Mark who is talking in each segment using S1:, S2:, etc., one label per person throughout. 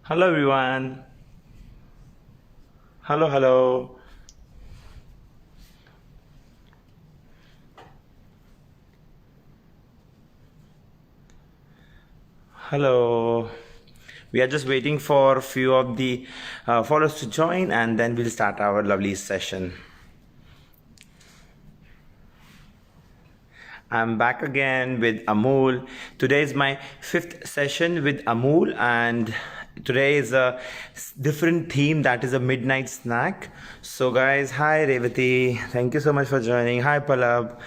S1: Hello everyone. Hello, hello. Hello. We are just waiting for a few of the followers to join and then we'll start our lovely session. I'm back again with Amul. Today is my fifth session with Amul, and today is a different theme, that is a midnight snack. So, guys, hi Revati. Thank you so much for joining. Hi Palab.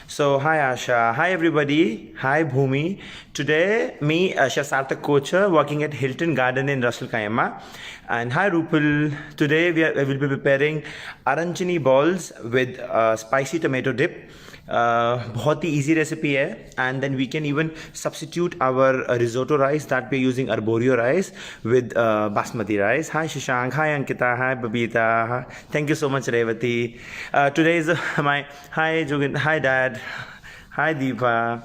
S1: So, hi Asha. Hi everybody. Hi Bhumi. Today, me, Chef Sarthak Kocher, working at Hilton Garden in Russell Kayama. And hi Rupal. Today, we will be preparing arancini balls with spicy tomato dip. बहुत ही easy recipe है, and then we can even substitute our risotto rice that we're using arborio rice with basmati rice. Hi Shashank, hi Ankita, hi Babita, thank you so much Revati. Today is my hi Jugin, hi Dad, hi Deepa,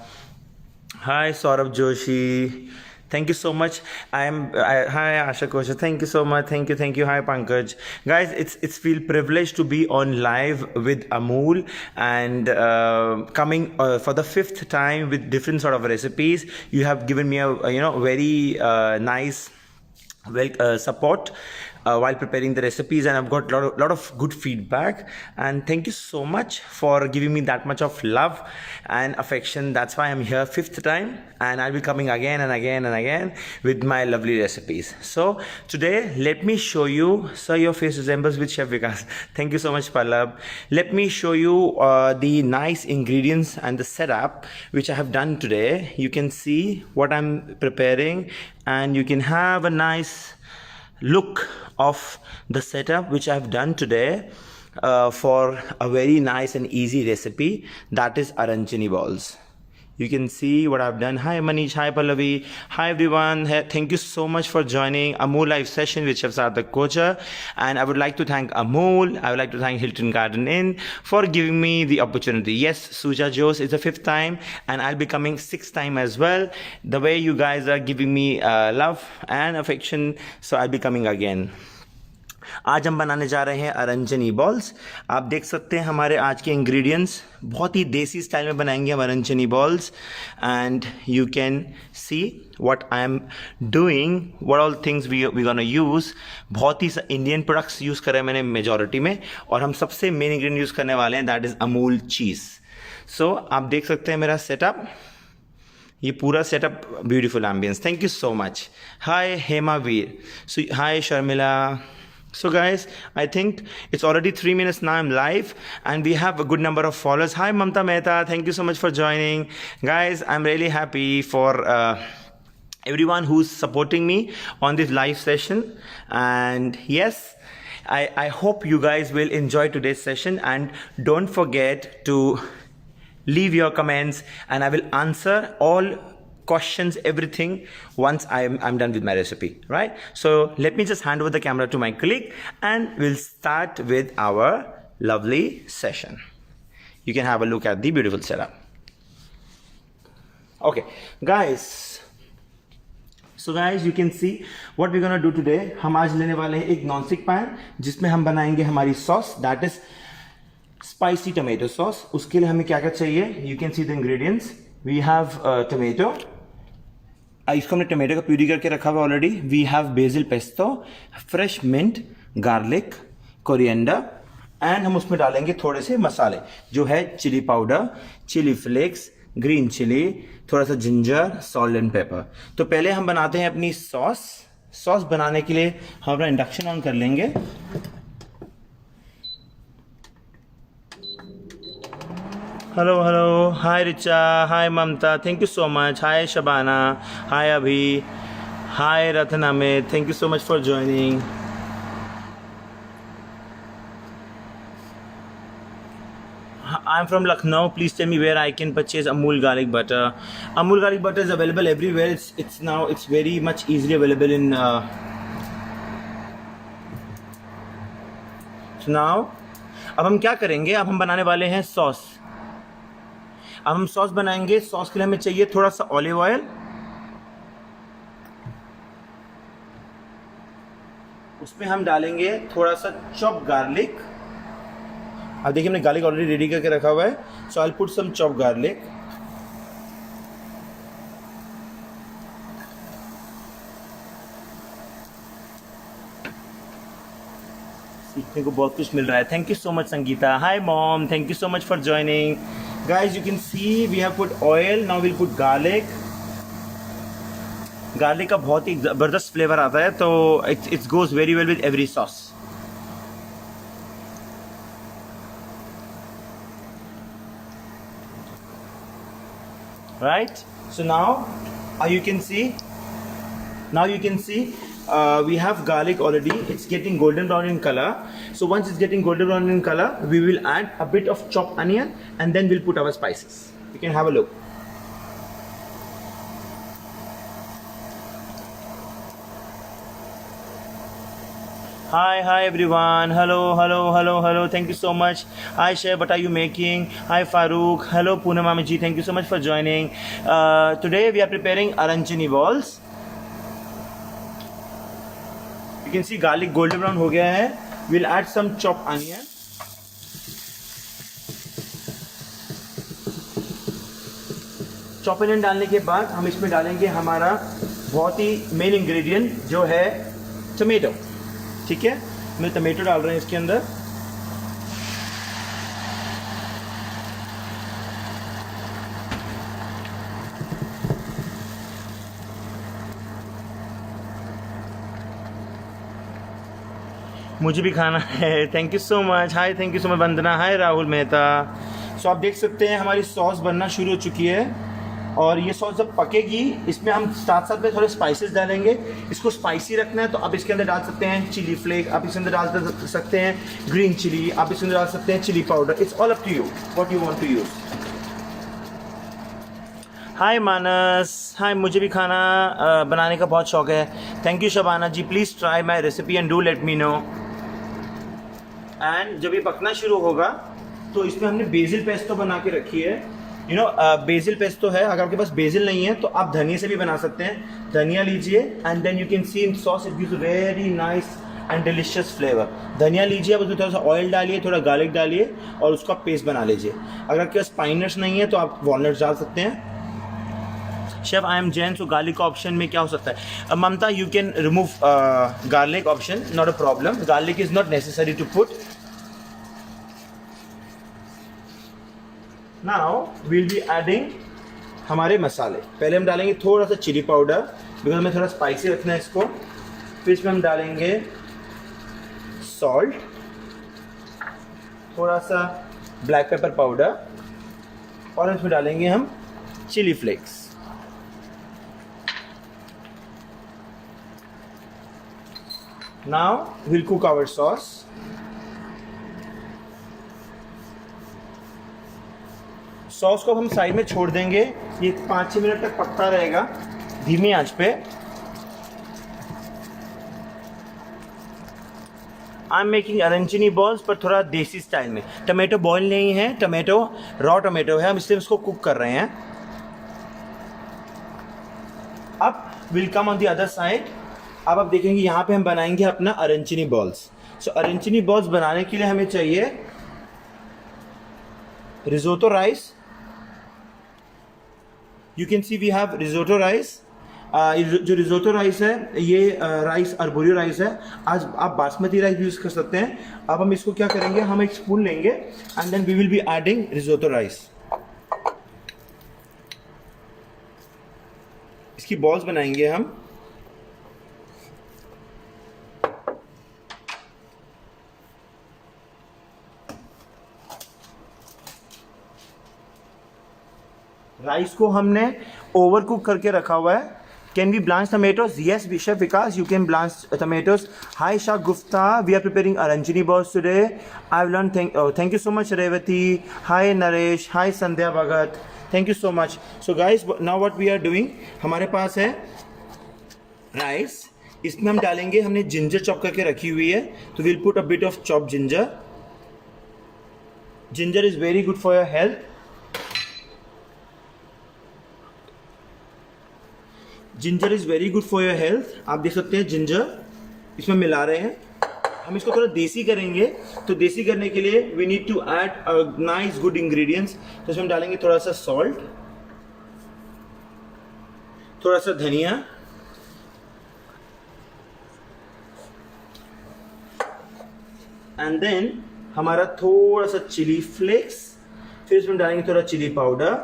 S1: hi Saurabh Joshi. Thank you so much. Hi Asha Kosha. Thank you so much. Thank you. Hi Pankaj. Guys, it's feel privileged to be on live with Amul and coming for the fifth time with different sort of recipes. You have given me a very nice support while preparing the recipes, and I've got a lot of good feedback, and thank you so much for giving me that much of love and affection. That's why I'm here fifth time, and I'll be coming again and again and again with my lovely recipes. So today let me show you, sir, your face resembles with Chef Vikas. Thank you so much Pallab. Let me show you the nice ingredients and the setup which I have done today. You can see what I'm preparing, and you can have a nice look of the setup which I've done today for a very nice and easy recipe, that is arancini balls. You can see what I've done. Hi Manish, hi Pallavi, hi everyone. Thank you so much for joining Amul live session with Chef Sarthak Kocher. And I would like to thank Amul, I would like to thank Hilton Garden Inn for giving me the opportunity. Yes, Suja Jose is the fifth time, and I'll be coming sixth time as well. The way you guys are giving me love and affection, so I'll be coming again. आज हम बनाने जा रहे हैं अरंजनी balls. आप देख सकते हैं हमारे आज के इंग्रेडिएंट्स, बहुत ही देसी स्टाइल में बनाएंगे हम arancini balls. And you can see what I am doing, what all things we gonna use. बहुत ही इंडियन प्रोडक्ट्स यूज़ करे मैंने मेजॉरिटी में, और हम सबसे मेन इंग्रेडिएंट यूज़ करने वाले हैं, दैट इज़ अमूल चीज़. सो आप देख सकते हैं मेरा सेटअप, ये पूरा setup, beautiful ambience. Thank you so much. Hi Hema Veer, so hi Sharmila. So guys, I think it's already 3 minutes now I'm live, and we have a good number of followers. Hi Mamta Mehta, thank you so much for joining. Guys, I'm really happy for everyone who's supporting me on this live session. And yes, I hope you guys will enjoy today's session, and don't forget to leave your comments, and I will answer all questions, everything, once I'm done with my recipe, right? So let me just hand over the camera to my colleague, and we'll start with our lovely session. You can have a look at the beautiful setup. Okay guys, so guys, you can see what we're gonna do today. हम आज लेने वाले हैं एक non stick pan जिसमें हम बनाएंगे हमारी sauce, that is spicy tomato sauce. उसके लिए हमें क्या क्या चाहिए, you can see the ingredients. We have tomato, इसको हमने टोमेटो का प्यूरी करके रखा हुआ already. We have basil pesto, fresh mint, garlic, coriander, and हम उसमें डालेंगे थोड़े से मसाले, जो है chilli powder, chilli flakes, green chilli, थोड़ा सा जिंजर, सॉल्ट एंड पेपर. तो पहले हम बनाते हैं अपनी सॉस. सॉस बनाने के लिए हम अपना इंडक्शन ऑन कर लेंगे. Hello hello, hi Richa, hi Mamta, thank you so much. Hi Shabana, hi Abhi, hi Ratan Amit, thank you so much for joining. I'm from Lucknow. Please tell me where I can purchase Amul garlic butter. Amul garlic butter is available everywhere. It's very much easily available in. So now, अब हम क्या करेंगे, अब हम बनाने वाले हैं sauce. अब हम सॉस बनाएंगे. सॉस के लिए हमें चाहिए थोड़ा सा ऑलिव ऑयल, उसमें हम डालेंगे थोड़ा सा चॉप गार्लिक। अब देखिए हमने गार्लिक ऑलरेडी रेडी करके रखा हुआ है, so I will put some chop garlic. सीखने को बहुत कुछ मिल रहा है। Thank you so much Sangeeta. Hi mom, thank you so much for joining. Guys you can see we have put oil, now will put garlic. Garlic का बहुत ही ज़बरदस्त फ्लेवर आता है, तो it's goes very well with every sauce. Right, so now you can see we have garlic already. It's getting golden brown in color. So once it's getting golden brown in color, we will add a bit of chopped onion and then we'll put our spices. You can have a look. Hi everyone. Hello. Thank you so much. Hi Sheh, what are you making? Hi Farooq. Hello Poonam Mami ji. Thank you so much for joining. Today we are preparing arancini balls. You can see garlic golden brown हो गया है. We'll add some chopped onion. Chop onion डालने के बाद हम इसमें डालेंगे हमारा बहुत ही मेन इंग्रेडिएंट जो है टमेटो। ठीक है, मैं टमेटो डाल रहे हैं इसके अंदर। मुझे भी खाना है। Thank you so much. Hi, thank you so much Vandana. Hi Rahul Mehta. So आप देख सकते हैं हमारी सॉस बनना शुरू हो चुकी है और ये सॉस जब पकेगी इसमें हम साथ में थोड़े स्पाइसेस डालेंगे। इसको स्पाइसी रखना है तो आप इसके अंदर डाल सकते हैं चिली फ्लेक, आप इसके अंदर डाल सकते हैं ग्रीन चिली, आप इसके अंदर डाल सकते हैं chilli powder. It's all up to you what you want to use. Hi Manas. Hi, मुझे भी खाना बनाने का बहुत शौक है। Thank you Shabana ji. Please try my recipe and do let me know. And जब ये पकना शुरू होगा तो इसमें हमने बेसिल पेस्टो बना के रखी है। यू नो बेसिल पेस्टो है, अगर आपके पास बेसिल नहीं है तो आप धनिया से भी बना सकते हैं। धनिया लीजिए and then you can see in sauce it gives very nice and delicious flavour. धनिया लीजिए, अब उसमें थोड़ा सा ऑयल डालिए, थोड़ा गार्लिक डालिए और उसका पेस्ट बना लीजिए। अगर आपके पास पाइनट्स नहीं है तो आप वॉलनट्स डाल सकते हैं। Chef I am Jain, so garlic का ऑप्शन में क्या हो सकता है? Mamta, you can remove garlic option, not a problem. Garlic is not necessary to put. Now will be adding हमारे मसाले। पहले हम डालेंगे थोड़ा सा चिली पाउडर बिकॉज हमें थोड़ा स्पाइसी रखना है इसको। फिर इसमें हम डालेंगे सॉल्ट, थोड़ा सा ब्लैक पेपर पाउडर और इसमें डालेंगे हम chilli flakes. Now will cook our sauce. Sauce को हम साइड में छोड़ देंगे, ये 5-6 मिनट तक पकता रहेगा धीमी आंच पे। आई एम मेकिंग अरेंजिनी बॉल्स पर थोड़ा देसी स्टाइल में। टमाटो बॉयल नहीं है, टमाटो रॉ टमाटो है, हम इसलिए उसको कुक कर रहे हैं। अब will come on the other side. अब आप देखेंगे यहाँ पे हम बनाएंगे अपना अरेंजिनी बॉल्स। सो अरेंजिनी बॉल्स बनाने के लिए हमें चाहिए risotto rice. You can see we have risotto rice. जो रिजोटो राइस है ये राइस अर्बोरियो राइस है। आज आप बासमती राइस यूज़ कर सकते हैं। अब हम इसको क्या करेंगे, हम एक स्पून लेंगे and then we will be adding risotto rice. इसकी बॉल्स बनाएंगे हम। राइस को हमने ओवर कुक करके रखा हुआ है। Can we blanch tomatoes? Yes chef Vikas, you can blanch tomatoes. Hi Shah Gufta, we are preparing arancini balls today. I learn. Thank you so much Revathi. Hi Naresh. Hi Sandhya Bhagat, thank you so much. So guys now what we are doing, हमारे पास है rice, इसमें हम डालेंगे, हमने ginger chop करके रखी हुई है तो will put a bit of chop ginger. Ginger is very good for your health. Ginger is very good for your health. आप देख सकते हैं जिंजर। इसमें मिला रहे हैं। हम इसको थोड़ा देसी करेंगे, तो देसी करने के लिए we need to add nice good ingredients. तो इसमें हम डालेंगे थोड़ा सा सॉल्ट, थोड़ा सा धनिया, एंड देन हमारा थोड़ा सा चिली फ्लेक्स, फिर इसमें डालेंगे थोड़ा चिली पाउडर।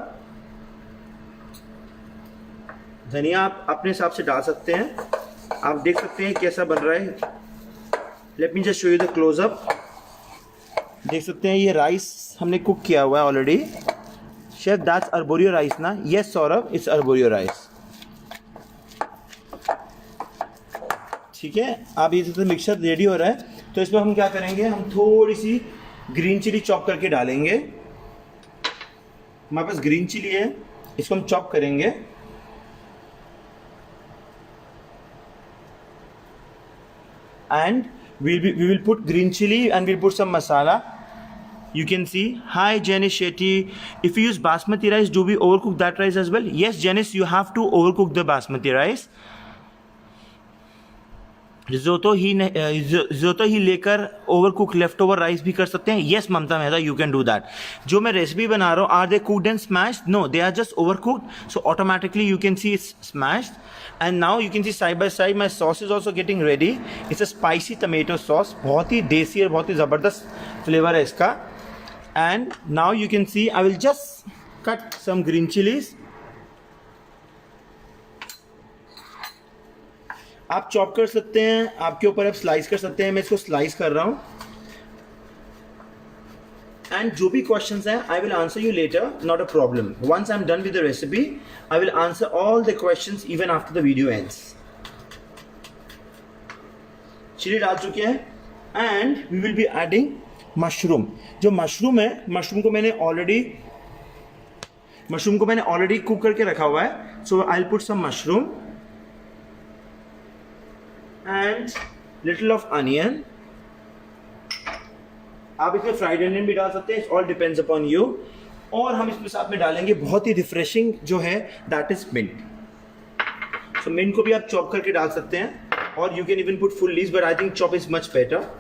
S1: धनिया आप अपने हिसाब से डाल सकते हैं। आप देख सकते हैं कैसा बन रहा है। Let me just show you the close up. देख सकते हैं ये राइस हमने कुक किया हुआ है already. Chef that's arborio rice ना? Yes Saurabh, it's arborio rice. ठीक है, आप ये मिक्सचर रेडी हो रहा है, तो इसमें हम क्या करेंगे, हम थोड़ी सी ग्रीन चिली चॉप करके डालेंगे। हमारे पास ग्रीन चिली है, इसको हम चॉप करेंगे। And we will put green chili and we'll put some masala. You can see. Hi Janice Shetty, if you use basmati rice, do we overcook that rice as well? Yes Janice, you have to overcook the basmati rice. Risotto ही लेकर overcook left over rice भी कर सकते हैं। Yes Mamta Mehta, you can do that. जो मैं recipe बना रहा हूँ, are they cooked and smashed? No, they are just overcooked, so automatically you can see it's smashed. And now you can see side by side my sauce is also getting ready. It's a spicy tomato sauce, बहुत ही देसी और बहुत ही ज़बरदस्त flavour है इसका। And now you can see I will just cut some green chillies. आप चॉप कर सकते हैं, आपके ऊपर आप स्लाइस कर सकते हैं। मैं इसको स्लाइस कर रहा हूं। एंड जो भी क्वेश्चंस हैं, I will answer you later, not a problem. Once I am done with the recipe, I will answer all the questions even after the video ends. Chilli डाल चुके हैं and we will be adding mushroom. जो mushroom है, mushroom को मैंने already cook करके रखा हुआ है। So I will put some mushroom and little of onion. आप इसमें फ्राइड अनियन भी डाल सकते हैं, it's all depends upon you. और हम इसमें साथ में डालेंगे बहुत ही रिफ्रेशिंग जो है, that is mint. So mint को भी आप चॉप करके डाल सकते हैं, और you can even put full leaves, but I think chop is much better.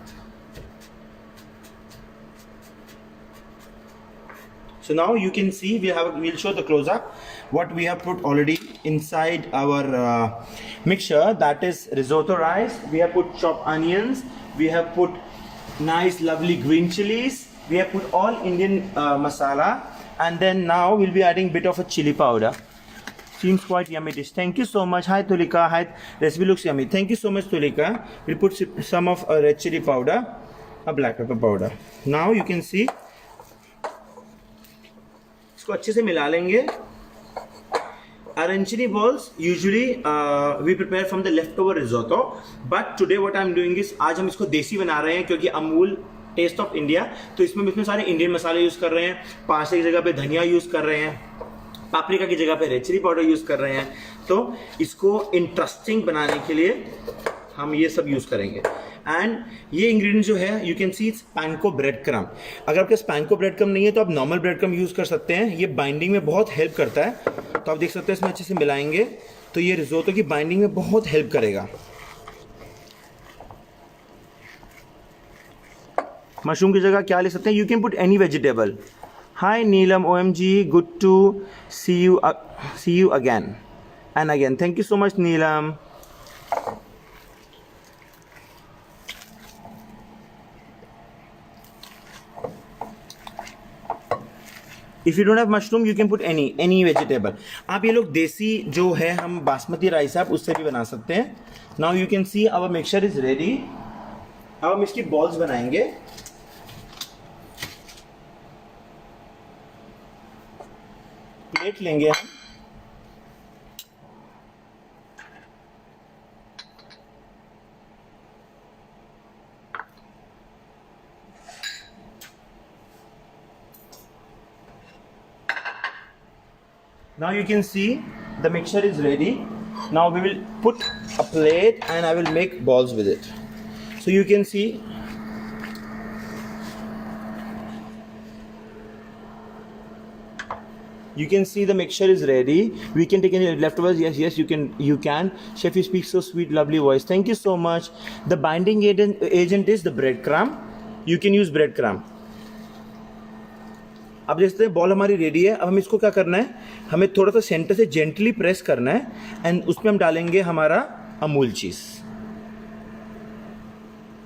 S1: So now you can see we'll show the close up what we have put already inside our mixture, that is risotto rice. We have put chopped onions, we have put nice lovely green chilies, we have put all Indian masala, and then now we'll be adding bit of a chili powder. Seems quite yummy dish. Thank you so much. Hi Tulika. Hi, recipe looks yummy. Thank you so much Tulika. We'll put some of red chili powder, a black pepper powder. Now you can see इसको अच्छे से मिला लेंगे। Arancini balls usually we prepare from the leftover risotto, but today what I'm doing is, आज हम इसको देसी बना रहे हैं, क्योंकि अमूल टेस्ट ऑफ इंडिया, तो इसमें सारे इंडियन मसाले यूज कर रहे हैं। पास्ता की जगह पे धनिया यूज कर रहे हैं, पापरिका की जगह पे रेड चिली पाउडर यूज कर रहे हैं। तो इसको इंटरेस्टिंग बनाने के लिए हम ये सब यूज करेंगे। एंड ये इंग्रेडिएंट जो है, you can see it's पैनको bread crumb. अगर आपके पास पैनको ब्रेड क्रम नहीं है, तो आप नॉर्मल ब्रेड क्रम यूज कर सकते हैं। ये बाइंडिंग में बहुत हेल्प करता है। तो आप देख सकते हैं, इसमें अच्छे से मिलाएंगे तो ये रिजोतो की बाइंडिंग में बहुत हेल्प करेगा। मशरूम की जगह क्या ले सकते हैं? You can put any vegetable. Hi Neelam, OMG, good to see you again and again. Thank you so much Neelam. If you don't have mushroom, you can put any vegetable. आप ये लोग देसी जो है, हम बासमती राइस आप उससे भी बना सकते हैं। Now you can see our mixture is ready. अब हम इसकी बॉल्स बनाएंगे। प्लेट लेंगे हम, now you can see the mixture is ready. Now we will put a plate and I will make balls with it. So you can see You can see the mixture is ready. We can take any leftovers. Yes, you can. Chef, you speak so sweet, lovely voice. Thank you so much. The binding agent is the breadcrumb. You can use breadcrumb. अब देखते हैं ball हमारी ready है. अब हम इसको क्या करना है, हमें थोड़ा सा सेंटर से जेंटली प्रेस करना है एंड उसमें हम डालेंगे हमारा अमूल चीज़.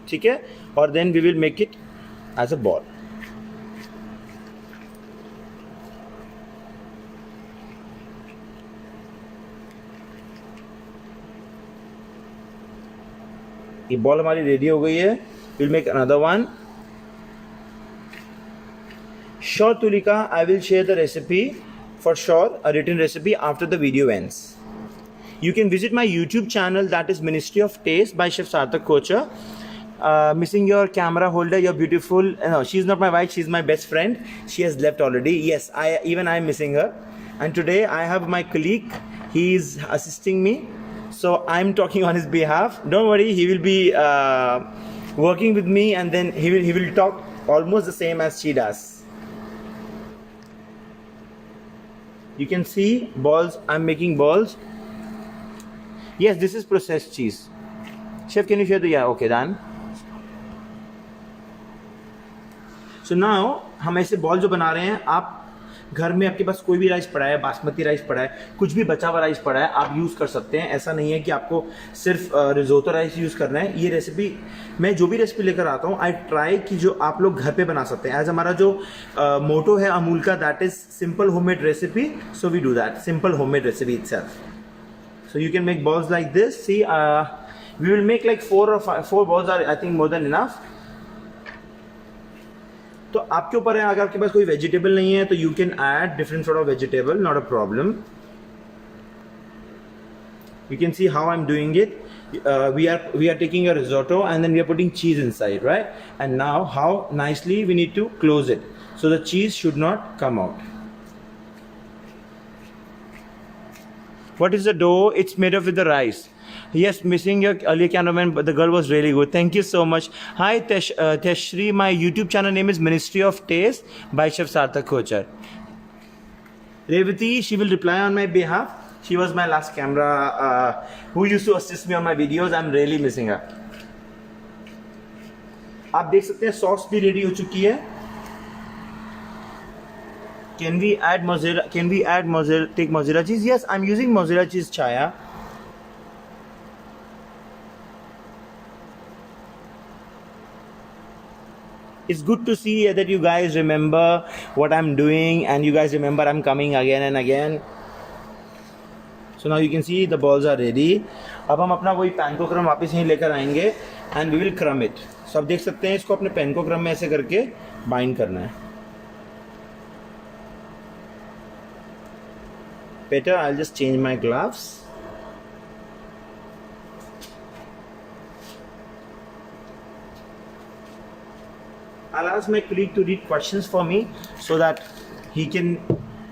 S1: ठीक है, और then we will make it as a ball. ये बॉल हमारी रेडी हो गई है. Will make another one. Sure, Tulika, I will share the recipe for sure, a written recipe after the video ends. You can visit my YouTube channel, that is Ministry of Taste by Chef Sarthak Kochhar. Missing your camera holder, you're beautiful. No, she's not my wife, she's my best friend. She has left already. Yes, I'm missing her. And today I have my colleague, he is assisting me. So I'm talking on his behalf. Don't worry, he will be working with me and then he will talk almost the same as she does. You can see balls. I'm making balls. Yes, this is processed cheese. Chef, can you share the, yeah, okay, done. So now हम ऐसे ball जो बना रहे हैं, आप घर में आपके पास कोई भी राइस पड़ा है, बासमती राइस पड़ा है, कुछ भी बचा हुआ राइस पड़ा है, आप यूज़ कर सकते हैं. ऐसा नहीं है कि आपको सिर्फ रिजोटो राइस यूज़ करना है. ये रेसिपी, मैं जो भी रेसिपी लेकर आता हूँ, आई ट्राई कि जो आप लोग घर पे बना सकते हैं. एज हमारा जो मोटो है अमूल का, that is simple homemade recipe. So we do that simple homemade recipe itself. So you can make balls like this. See, we will make like 4 balls or I think more than enough. तो आपके ऊपर है, अगर आपके पास कोई vegetable नहीं है तो you can add different sort of vegetable, not a problem. You can see how I am doing it. We are taking a risotto and then we are putting cheese inside, right? And now how nicely we need to close it so the cheese should not come out. What is the dough? It's made up with the rice. Yes, missing your earlier cameraman, but the girl was really good. Thank you so much. Hi Teshri, my YouTube channel name is Ministry of Taste by Chef Sarthak Kochhar. Revati, she will reply on my behalf. She was my last camera who used to assist me on my videos. I'm really missing her. आप देख सकते हैं sauce भी ready हो चुकी है. Can we add mozzarella? Take mozzarella cheese? Yes, I'm using mozzarella cheese, Chaya. It's good to see that you guys remember what I'm doing and you guys remember I'm coming again and again. So now you can see the balls are ready. अब हम अपना वही पैनको क्रम वापस यहीं लेकर आएंगे and we will crumb it. So आप देख सकते हैं इसको अपने पैनको क्रम में ऐसे करके बाइंड करना है. Better, I'll just change my gloves. I'll ask my colleague to read questions for me so that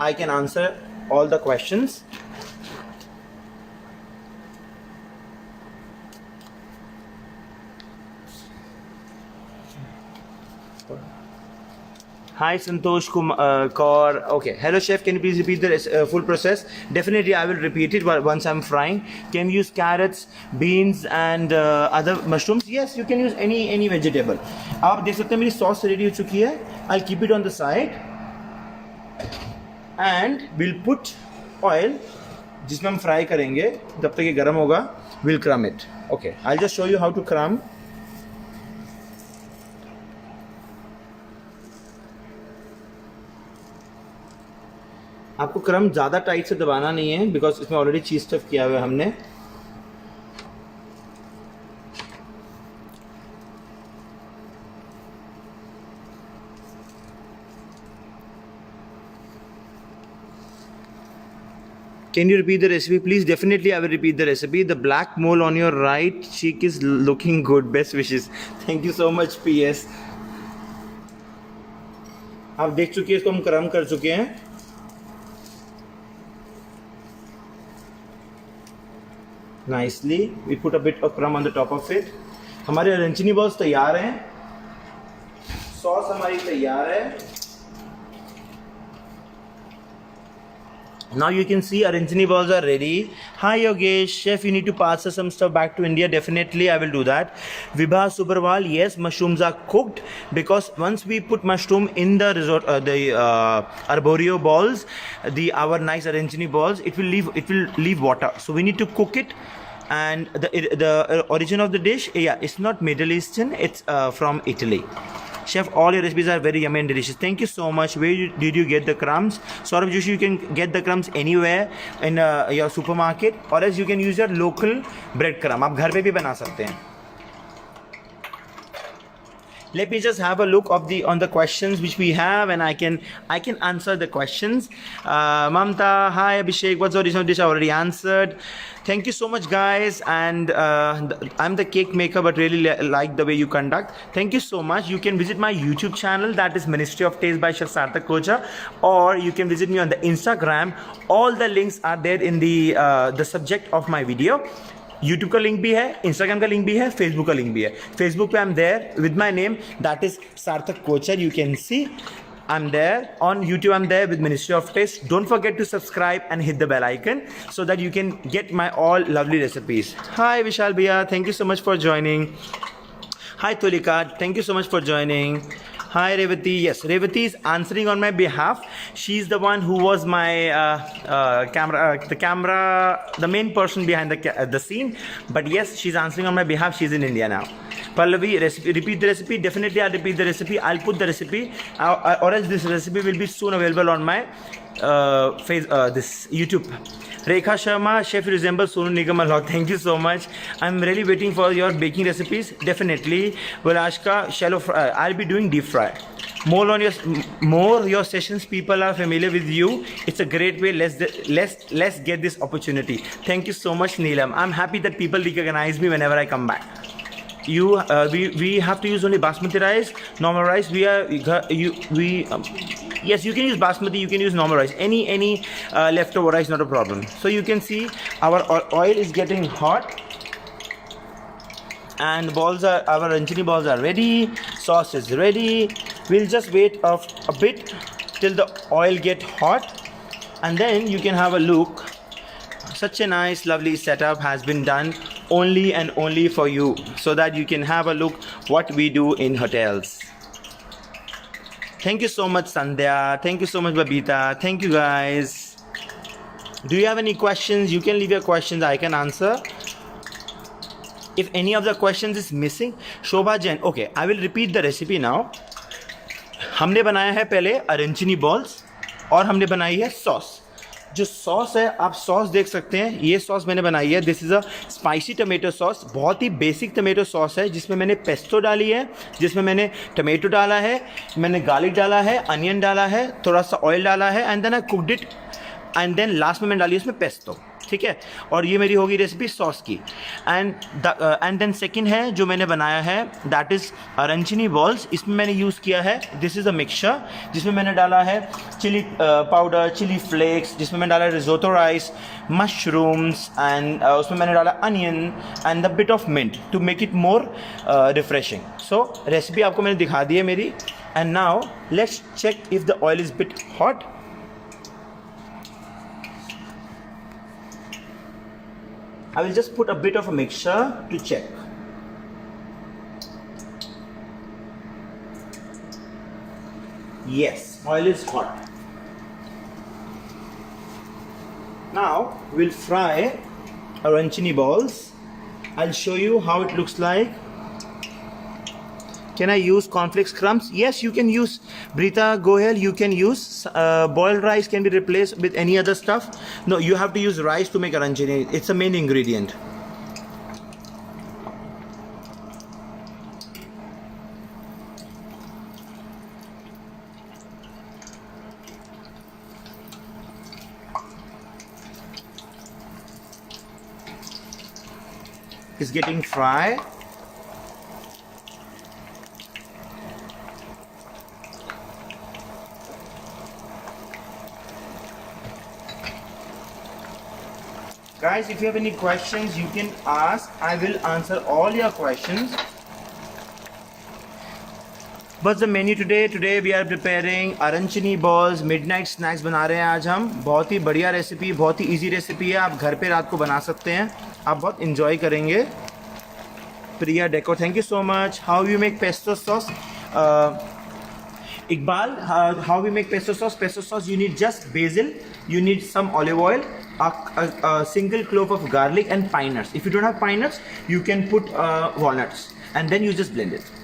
S1: I can answer all the questions. Hi Santosh Kaur. Okay. Hello chef, can you please repeat the full process? Definitely I will repeat it once I'm frying. Can you use carrots, beans and other mushrooms? Yes, you can use any vegetable. आप देख सकते हैं मेरी sauce ready हो चुकी है. I'll keep it on the side and we'll put oil जिसमें हम फ्राई करेंगे. जब तक ये गर्म होगा we'll crumb it. Okay. I'll just show you how to crumb. आपको क्रम ज़्यादा टाइट से दबाना नहीं है बिकॉज इसमें ऑलरेडी चीज़ स्टफ किया हुआ है हमने. Can you repeat the recipe, please? Definitely, I will repeat the recipe. The black mole on your right cheek is looking good. Best wishes. Thank you so much, PS. आप देख चुके हैं इसको हम क्रम कर चुके हैं. Nicely, we put a bit of crumb on the top of it. हमारे अरेंचनी बॉल्स तैयार हैं. सॉस हमारी तैयार है. Now you can see our Ranjini balls are ready. Hi Yogesh, chef, you need to pass us some stuff back to India. Definitely, I will do that. Vibha Subarwal, yes, mushrooms are cooked because once we put mushroom in the resort, the arborio balls, our nice Ranjini balls, it will leave water. So we need to cook it. And the origin of the dish, yeah, it's not Middle Eastern. It's from Italy. Chef, all your recipes are very yummy and delicious. Thank you so much. Where did you get the crumbs? Saurabh Joshi, you can get the crumbs anywhere in your supermarket, or else you can use your local bread crumb. आप घर पे भी बना सकते हैं. Let me just have a look on the questions which we have, and I can answer the questions. Mamta, hi Abhishek, what's the original dish? I already answered. Thank you so much, guys. And I'm the cake maker, but really like the way you conduct. Thank you so much. You can visit my YouTube channel, that is Ministry of Taste by Chef Sarthak Kocha, or you can visit me on the Instagram. All the links are there in the subject of my video. YouTube का link भी है, Instagram का link भी है, Facebook का link भी है. Facebook पे I'm there with my name, that is Sarthak Kochar. You can see I'm there. On YouTube I'm there with Ministry of Taste. Don't forget to subscribe and hit the bell icon so that you can get my all lovely recipes. Hi Vishal Bhaiya, thank you so much for joining. Hi Tulika, thank you so much for joining. Hi Revati. Yes, Revati is answering on my behalf. She's the one who was my the main person behind the scene. But yes, she's answering on my behalf. She's in India now. Pallavi, repeat the recipe. Definitely, I'll repeat the recipe. I'll put the recipe, or else this recipe will be soon available on my this YouTube. Rekha Sharma, chef, you resemble Sonu Nigam a lot. Thank you so much. I'm really waiting for your baking recipes. Definitely. Vilashka, shallow fry. I'll be doing deep fry. More your sessions. People are familiar with you. It's a great way. Let's get this opportunity. Thank you so much, Neelam. I'm happy that people recognize me whenever I come back. We have to use only basmati rice, normal rice. Yes, you can use basmati, you can use normal rice, any leftover rice, not a problem. So you can see our oil is getting hot, and our Ranjini balls are ready. Sauce is ready. We'll just wait a bit till the oil get hot, and then you can have a look. Such a nice lovely setup has been done only and only for you, so that you can have a look what we do in hotels. Thank you so much, Sandhya. Thank you so much, Babita. Thank you, guys. Do you have any questions? You can leave your questions. I can answer. If any of the questions is missing, Shobha Jain. Okay, I will repeat the recipe now. हमने बनाया है पहले अरेंजिनी balls, और हमने बनाई है sauce. जो sauce है, आप सॉस देख सकते हैं. ये सॉस मैंने बनाई है. This is a spicy tomato sauce. बहुत ही बेसिक टमेटो सॉस है, जिसमें मैंने पेस्टो डाली है, जिसमें मैंने टमेटो डाला है, मैंने गार्लिक डाला है, अनियन डाला है, थोड़ा सा ऑयल डाला है, and then I cooked it, and then last में मैंने डाली उसमें पेस्टो. ठीक है, और ये मेरी होगी रेसिपी सॉस की. एंड देन सेकंड है जो मैंने बनाया है, दैट इज़ रंजनी बॉल्स. इसमें मैंने यूज़ किया है, दिस इज़ अ मिक्सचर, जिसमें मैंने डाला है चिली पाउडर, चिली फ्लेक्स, जिसमें मैंने डाला है रिजोटो राइस, मशरूम्स, एंड उसमें मैंने डाला onion and the bit of mint to make it more refreshing. So recipe आपको मैंने दिखा दी है मेरी. And now let's check if the oil is bit hot. I will just put a bit of a mixture to check. Yes, oil is hot. Now we'll fry our ranchini balls. I'll show you how it looks like. Can I use cornflakes crumbs? Yes, you can use. Brita Goyal, you can use. Boiled rice can be replaced with any other stuff. No, you have to use rice to make a ranjini. It's the main ingredient. It's getting fried. Guys, if you have any questions, you can ask. I will answer all your questions. What's the menu today? Today we are preparing अरंचनी balls, midnight snacks बना रहे हैं आज हम. बहुत ही बढ़िया recipe, बहुत ही easy recipe है. आप घर पे रात को बना सकते हैं. आप बहुत इंजॉय करेंगे. Priya Deko, thank you so much. How you make pesto sauce? Iqbal, how we make pesto sauce? Pesto sauce, you need just basil, you need some olive oil, a single clove of garlic and pine nuts. If you don't have pine nuts, you can put walnuts, and then you just blend it.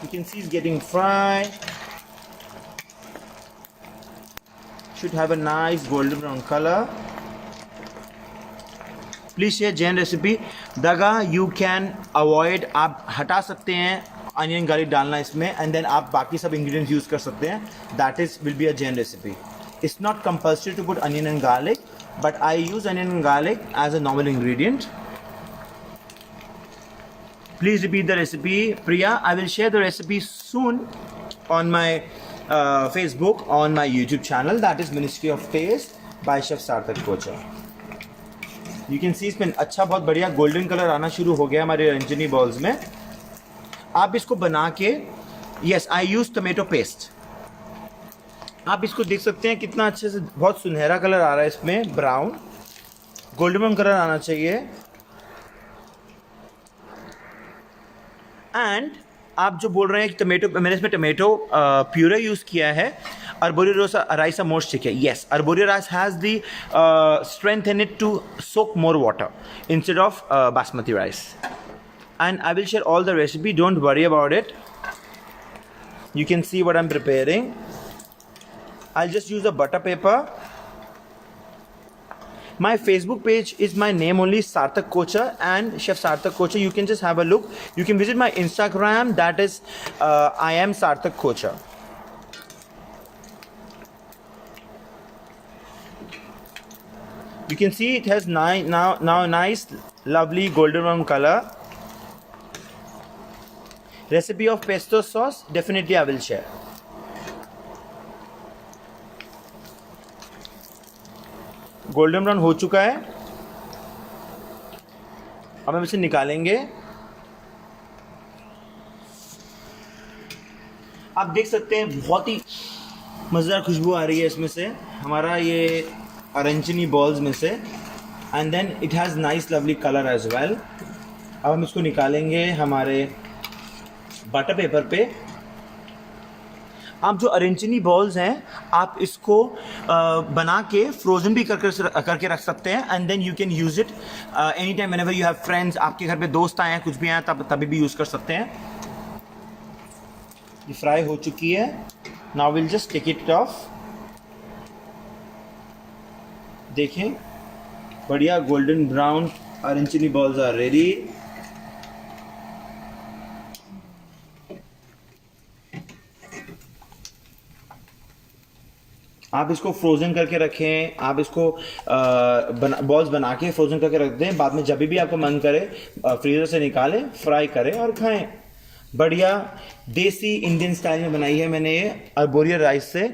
S1: You can see it's getting fried. Should have a nice golden brown color. Please share Jain recipe. दगा you can avoid, आप हटा सकते हैं onion garlic डालना इसमें, and then आप बाकी सब इंग्रेडिएंट्स यूज़ कर सकते हैं. That is will be a Jain recipe. It's not compulsory to put onion and garlic, but I use onion and garlic as a normal ingredient. Please repeat the recipe. Priya, I will share the recipe soon on my Facebook, on my YouTube channel, that is Ministry of Taste by Chef Sarthak Kocha. You can see इसमें अच्छा बहुत बढ़िया golden colour आना शुरू हो गया हमारे Ranjani balls में. आप इसको बना के, yes I use tomato paste. आप इसको देख सकते हैं कितना अच्छे से बहुत सुनहरा कलर आ रहा है इसमें, ब्राउन गोल्डन ब्राउन कलर आना चाहिए. एंड आप जो बोल रहे हैं कि टमेटो, मैंने इसमें टमेटो प्यूरे यूज़ किया है. Arborio rice are more sticky. Yes, arborio rice has the strength in it to soak more water instead of basmati rice. And I will share all the recipe. Don't worry about it. You can see what I'm preparing. I'll just use a butter paper. My Facebook page is my name only, Sarthak Kocha and Chef Sarthak Kocha. You can just have a look. You can visit my Instagram. That is I am Sarthak Kocha. You can see it has now nice lovely golden brown color. Recipe of pesto sauce, definitely I will share. Golden brown हो चुका है. अब हम इसे निकालेंगे. आप देख सकते हैं बहुत ही मज़ेदार खुशबू आ रही है इसमें से, हमारा ये अरंचनी बॉल्स में से. And then it has nice lovely colour as well. अब हम इसको निकालेंगे हमारे बटर पेपर पे. आप जो अरंचनी बॉल्स हैं, आप इसको बना के फ्रोज़न भी करके रख सकते हैं. And then you can use it any time whenever you have friends. आपके घर पे दोस्त आए हैं, कुछ भी आए, तभी भी यूज़ कर सकते हैं. ये फ्राई हो चुकी है. Now will just take it off. देखें, बढ़िया golden brown arancini balls are ready. आप इसको फ्रोज़न करके रखें. आप इसको बॉल्स बना के फ्रोज़न करके रख दें. बाद में जब भी आपको मन करे फ्रीज़र से निकालें, फ्राई करें और खाएं. बढ़िया देसी इंडियन स्टाइल में बनाई है मैंने ये अर्बोरियो राइस से.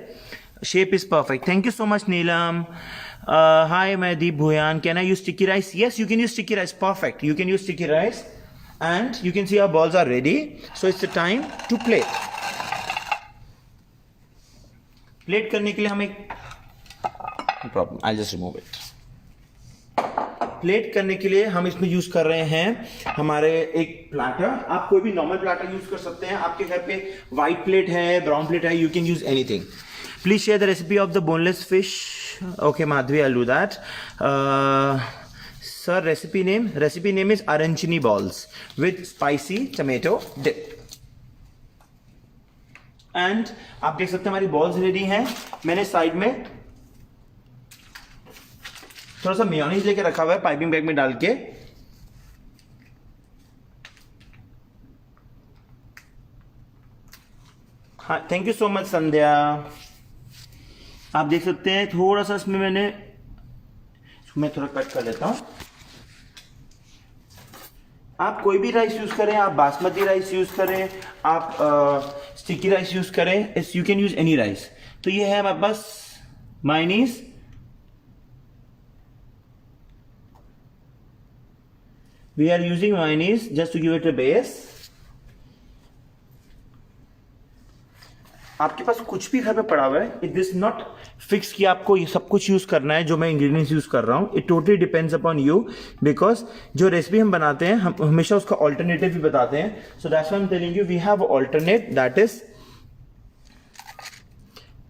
S1: Shape is perfect. Thank you so much Neelam. Hi, Deep Bhuyan. Can I use sticky rice? Yes, you can use sticky rice. Perfect. You can use sticky rice. And you can see our balls are ready. So it's the time to plate. Plate करने के लिए हम एक, no problem. I'll just remove it. Plate करने के लिए हम इसमें यूज कर रहे हैं हमारे एक प्लाटर. आप कोई भी नॉर्मल प्लाटर यूज कर सकते हैं. आपके घर पे वाइट प्लेट है, ब्राउन प्लेट है, you can use anything. Please share the recipe of the boneless fish. Okay, Madhvi, I'll do that. Sir, recipe name is Aranchini balls with spicy tomato dip. And आप देख सकते हैं हमारी balls ready हैं. मैंने side में थोड़ा सा मेयोनीज लेके रखा हुआ है पाइपिंग बैग में डाल के. हाँ, थैंक यू सो मच संध्या. आप देख सकते हैं थोड़ा सा इसमें मैं थोड़ा कट कर लेता हूं. आप कोई भी राइस यूज करें, आप बासमती राइस यूज करें, आप स्टिकी राइस यूज करें, you can use any rice. तो ये है हमारे पास mayonnaise. We are using mayonnaise just to give it a base. आपके पास कुछ भी घर में पड़ा हुआ है, इट इज नॉट फिक्स कि आपको ये सब कुछ यूज करना है जो मैं इंग्रेडिएंट्स यूज कर रहा हूँ. It totally depends upon you, because जो रेसिपी हम बनाते हैं हम हमेशा उसका ऑल्टरनेटिव भी बताते हैं. So that's why I am telling you we have alternate, that is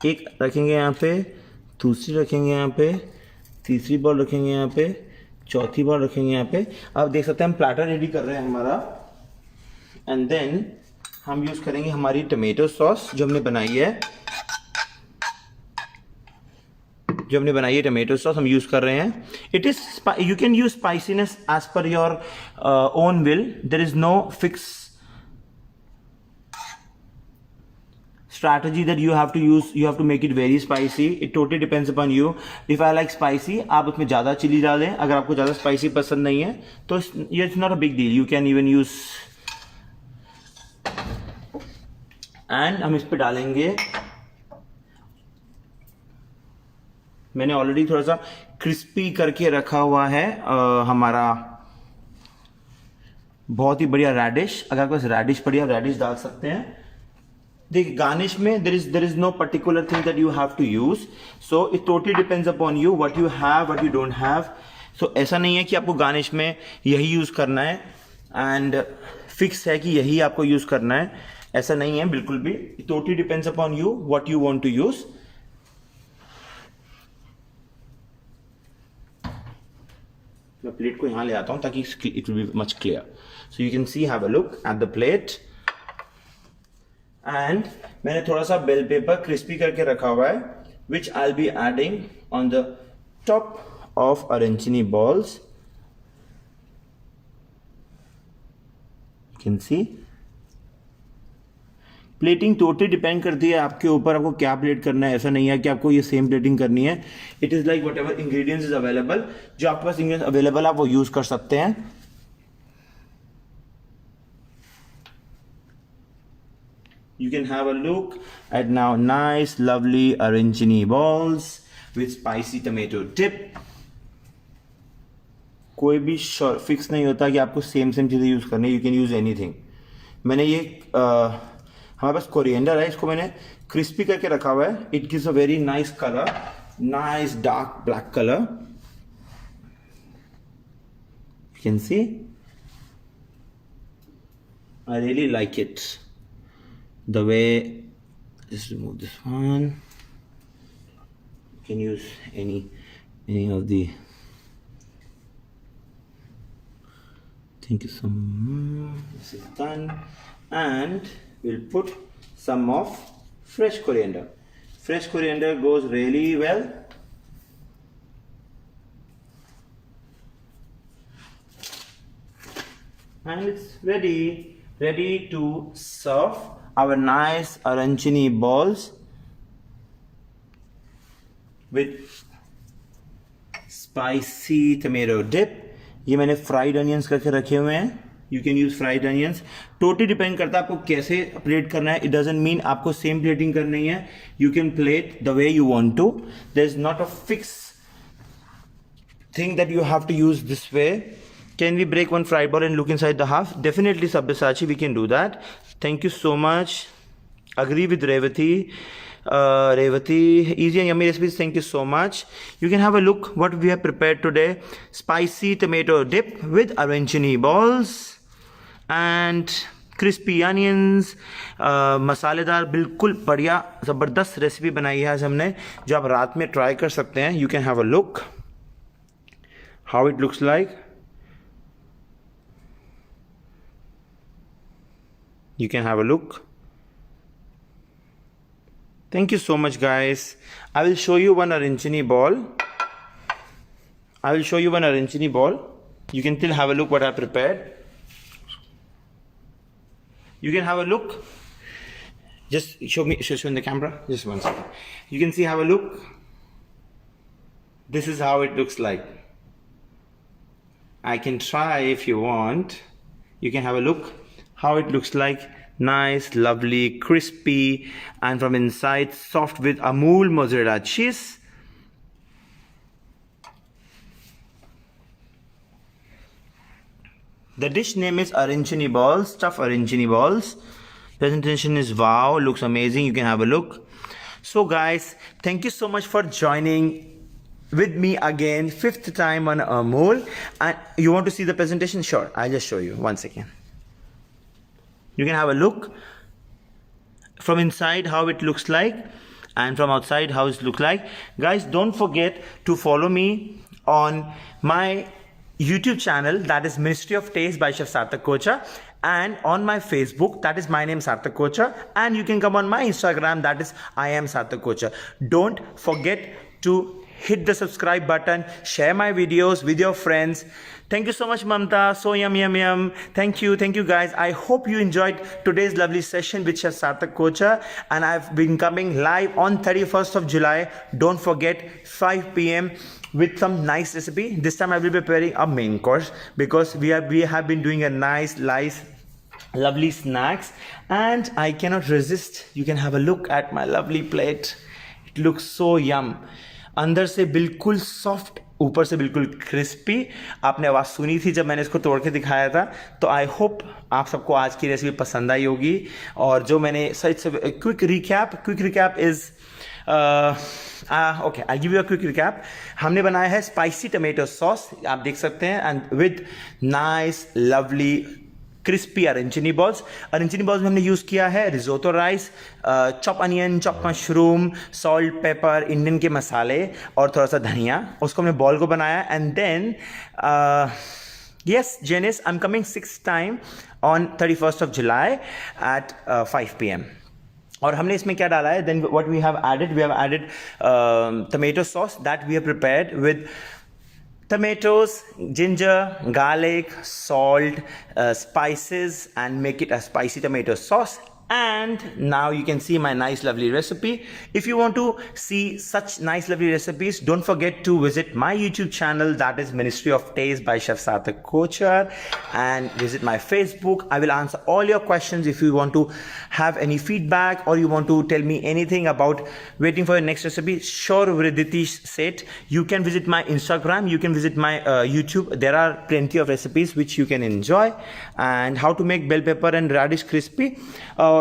S1: एक रखेंगे यहाँ पे, दूसरी रखेंगे यहाँ पे, तीसरी बॉल रखेंगे यहाँ पे, चौथी बॉल रखेंगे यहाँ पे. आप देख सकते हैं हम प्लेटर रेडी कर रहे हैं हमारा. एंड देन हम यूज करेंगे हमारी टमेटो सॉस जो हमने बनाई है. टमेटो सॉस हम यूज कर रहे हैं. It is, you can use spiciness as per your own will. There is no fix strategy that you have to use. You have to make it very spicy. It totally depends upon you. If I like spicy, आप उसमें ज़्यादा chilli डालें. अगर आपको ज़्यादा spicy पसंद नहीं है तो it's not a big deal. You can even use. And हम इस पे डालेंगे, मैंने ऑलरेडी थोड़ा सा क्रिस्पी करके रखा हुआ है हमारा बहुत ही बढ़िया रेडिश. अगर आपके पास रेडिश पड़ी है, रेडिश डाल सकते हैं. देखिए गार्निश में there is no particular thing that you have to use. So it totally depends upon you, what you have, what you don't have. So ऐसा नहीं है कि आपको गार्निश में यही यूज करना है एंड फिक्स है कि यही आपको यूज करना है. ऐसा नहीं है बिल्कुल भी. It totally depends upon you, what you want to use. मैं प्लेट को यहाँ ले आता हूँ ताकि it will be much clear. So you can see, have a look at the plate. And मैंने थोड़ा सा बेल पेपर क्रिस्पी करके रखा हुआ है, which I be adding on the top of arancini balls. You can see plating totally depend करती है आपके ऊपर, आपको क्या प्लेट करना है. ऐसा नहीं है कि आपको ये सेम प्लेटिंग करनी है. It is like what ever ingredients is available. जो आपके पास इंग्रेडिएंट्स अवेलेबल आप वो यूज कर सकते हैं. You can have a look at now nice lovely arancini balls with spicy tomato dip. कोई भी फिक्स नहीं होता कि आपको सेम चीज़ें यूज़ करनी है. You can use anything. मैंने ये हमारे पास कोरिएंडर है, इसको मैंने क्रिस्पी करके रखा हुआ है. It gives a very nice colour, nice dark black colour. You can see I really like it. The way, just remove this one. You can use any of the, thank you so much. This is done, and we'll put some of fresh coriander. Fresh coriander goes really well. And it's ready to serve our nice arancini balls with spicy tomato dip. ये मैंने fried onions करके रखे हुए हैं. You can use fried onions. Totally depend करता है आपको कैसे प्लेट करना है. इट डजंट मीन आपको सेम प्लेटिंग करनी है. You can plate the way you want to. There is not a fix thing that you have to use this way. Can we break one fried ball and look inside the half? Definitely, Sabyasachi, we can do that. Thank you so much. Agree with Revati. Revati, easy and yummy recipes. Thank you so much. You can have a look what we have prepared today. Spicy tomato dip with arancini balls and crispy onions. मसालेदार बिल्कुल बढ़िया ज़बरदस्त recipe बनाई है आज हमने, जो आप रात में ट्राई कर सकते हैं. You can have a look how it looks like. You can have a look. Thank you so much, guys. I will show you one arancini ball. You can still have a look what I prepared. You can have a look. Just show in the camera. Just one second. You can see, have a look. This is how it looks like. I can try if you want. You can have a look how it looks like. Nice, lovely, crispy, and from inside soft with Amul mozzarella cheese. The dish name is arancini balls, stuffed arancini balls. Presentation is wow, looks amazing. You can have a look. So guys, thank you so much for joining with me again, 5th time on Amul. And you want to see the presentation? Sure, I'll just show you. 1 second. You can have a look from inside how it looks like, and from outside how it looks like. Guys, don't forget to follow me on my YouTube channel, that is Ministry of Taste by Chef Sarthak Kochhar, and on my Facebook, that is my name Sarthak Kochhar, and you can come on my Instagram, that is I am Sarthak Kochhar. Don't forget to hit the subscribe button, share my videos with your friends. Thank you so much, Mamta. So yum. Thank you guys. I hope you enjoyed today's lovely session with Chef Sarthak Kochhar, and I've been coming live on 31st of July. Don't forget, 5 p.m. with some nice recipe. This time I will be preparing a main course because we have been doing a nice lovely snacks, and I cannot resist. You can have a look at my lovely plate. It looks so yum. अंदर से बिल्कुल soft, ऊपर से बिल्कुल crispy. आपने आवाज़ सुनी थी जब मैंने इसको तोड़ के दिखाया था. तो आई होप आप सबको आज की रेसिपी पसंद आई होगी. और जो मैंने quick recap is okay, I give you a quick recap. हमने बनाया है स्पाइसी टमेटो सॉस, आप देख सकते हैं, and with nice lovely crispy arancini balls. Arancini balls में हमने यूज़ किया है risotto rice, chop onion, chop mushroom, salt, pepper, Indian के मसाले और थोड़ा सा धनिया. उसको हमने बॉल को बनाया. And then yes, Janice, I'm coming 6th time on 31st of July at 5 p.m. और हमने इसमें क्या डाला है? Then what we have added tomato sauce that we have prepared with tomatoes, ginger, garlic, salt, spices, and make it a spicy tomato sauce. And now you can see my nice lovely recipe. If you want to see such nice lovely recipes, don't forget to visit my YouTube channel, that is Ministry of Taste by Chef Sarthak Kochhar, and visit my Facebook. I will answer all your questions. If you want to have any feedback or you want to tell me anything about waiting for your next recipe, sure, Vriditish said, you can visit my Instagram, you can visit my YouTube. There are plenty of recipes which you can enjoy. And how to make bell pepper and radish crispy.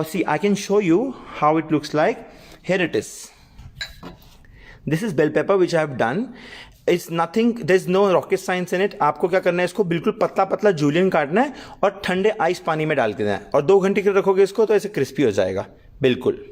S1: See, I can show you how it looks like. Here it is. This is bell pepper which I have done. It's nothing, there's no rocket science in it. आपको क्या करना है, इसको बिल्कुल पतला पतला Julian काटना है और ठंडे आइस पानी में डाल के देना है, और 2 घंटे के लिए रखोगे इसको तो ऐसे क्रिस्पी हो जाएगा बिल्कुल.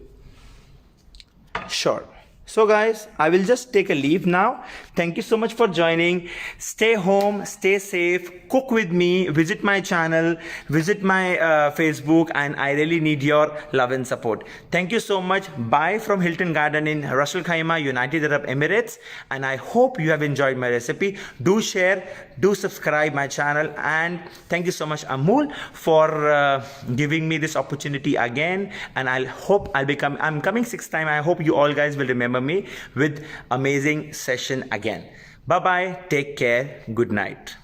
S1: Sure. So guys, I will just take a leave now. Thank you so much for joining. Stay home, stay safe, cook with me, visit my channel, visit my Facebook, and I really need your love and support. Thank you so much. Bye from Hilton Garden in Ras Al Khaimah, United Arab Emirates, and I hope you have enjoyed my recipe. Do share, do subscribe my channel, and thank you so much, Amul, for giving me this opportunity again. And I'm coming 6th time. I hope you all guys will remember me with amazing session again. Bye bye, take care, good night.